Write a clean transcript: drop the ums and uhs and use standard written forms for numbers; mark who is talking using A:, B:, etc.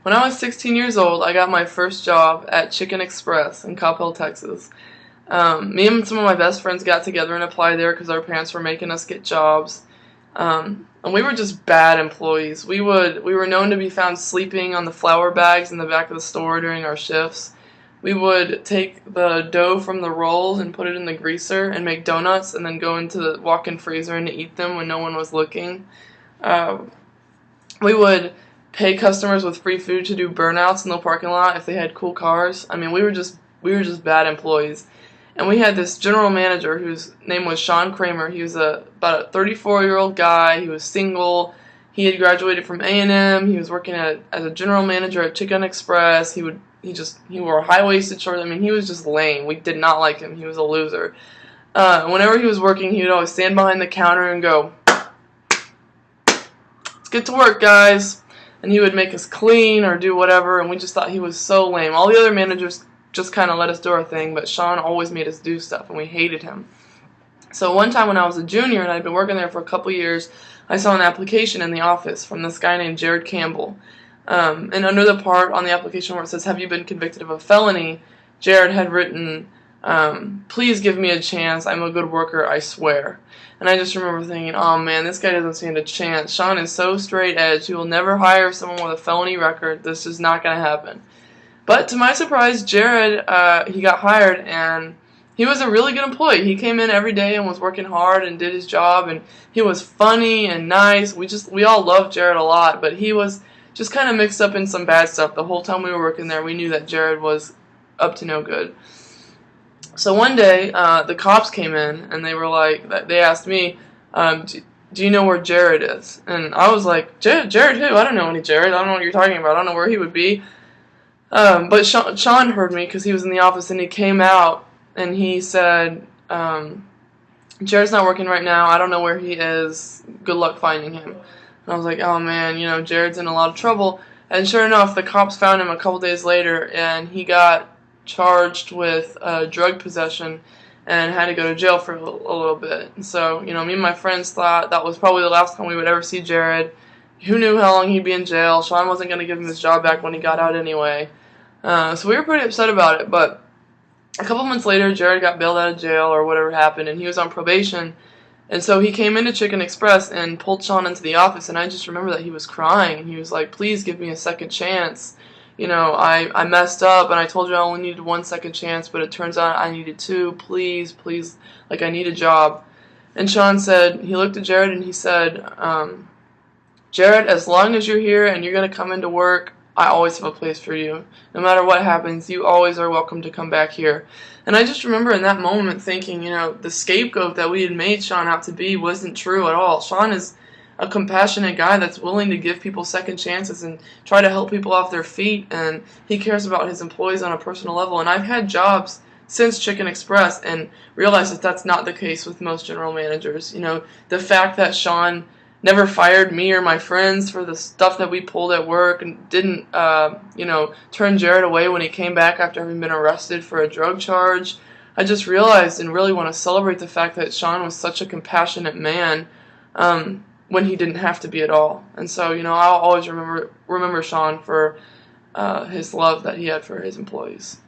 A: When I was 16 years old, I got my first job at Chicken Express in Coppell, Texas. Me and some of my best friends got together and applied there because our parents were making us get jobs. And we were just bad employees. We were known to be found sleeping on the flour bags in the back of the store during our shifts. We would take the dough from the rolls and put it in the greaser and make donuts and then go into the walk-in freezer and eat them when no one was looking. Uh, we would pay customers with free food to do burnouts in the parking lot if they had cool cars. I mean, we were just bad employees. And we had this general manager whose name was Sean Kramer. He was about a 34-year-old guy. He was single. He had graduated from A&M. He was working as a general manager at Chicken Express. He wore high-waisted shorts. I mean, he was just lame. We did not like him. He was a loser. Whenever he was working, he would always stand behind the counter and go, "Let's get to work, guys." And he would make us clean or do whatever, and we just thought he was so lame. All the other managers just kind of let us do our thing, but Sean always made us do stuff, and we hated him. So one time when I was a junior and I'd been working there for a couple years, I saw an application in the office from this guy named Jared Campbell. And under the part on the application where it says, "Have you been convicted of a felony?" Jared had written, "Please give me a chance. I'm a good worker, I swear." And I just remember thinking, oh man, this guy doesn't stand a chance. Sean is so straight edge. He will never hire someone with a felony record. This is not going to happen. But to my surprise, Jared, he got hired, and he was a really good employee. He came in every day and was working hard and did his job, and he was funny and nice. We all loved Jared a lot, but he was just kind of mixed up in some bad stuff. The whole time we were working there, we knew that Jared was up to no good. So one day, the cops came in, and they asked me, do you know where Jared is? And I was like, Jared who? I don't know any Jared. I don't know what you're talking about. I don't know where he would be. But Sean heard me because he was in the office, and he came out, and he said, Jared's not working right now. I don't know where he is. Good luck finding him. And I was like, oh man, Jared's in a lot of trouble. And sure enough, the cops found him a couple days later, and he got charged with drug possession and had to go to jail for a little bit. And so, me and my friends thought that was probably the last time we would ever see Jared. Who knew how long he'd be in jail? Sean wasn't going to give him his job back when he got out anyway. So we were pretty upset about it. But a couple months later, Jared got bailed out of jail or whatever happened, and he was on probation. And so he came into Chicken Express and pulled Sean into the office, and I just remember that he was crying. He was like, "Please give me a second chance. I messed up, and I told you I only needed 1 second chance, but it turns out I needed 2. Please, please, I need a job." And Sean said, he looked at Jared and he said, "Jared, as long as you're here and you're going to come into work, I always have a place for you. No matter what happens, you always are welcome to come back here." And I just remember in that moment thinking, the scapegoat that we had made Sean out to be wasn't true at all. Sean is a compassionate guy that's willing to give people second chances and try to help people off their feet, and he cares about his employees on a personal level. And I've had jobs since Chicken Express and realized that that's not the case with most general managers. The fact that Sean never fired me or my friends for the stuff that we pulled at work and didn't, turn Jared away when he came back after having been arrested for a drug charge. I just realized and really want to celebrate the fact that Sean was such a compassionate man, when he didn't have to be at all. And so, I'll always remember Sean for his love that he had for his employees.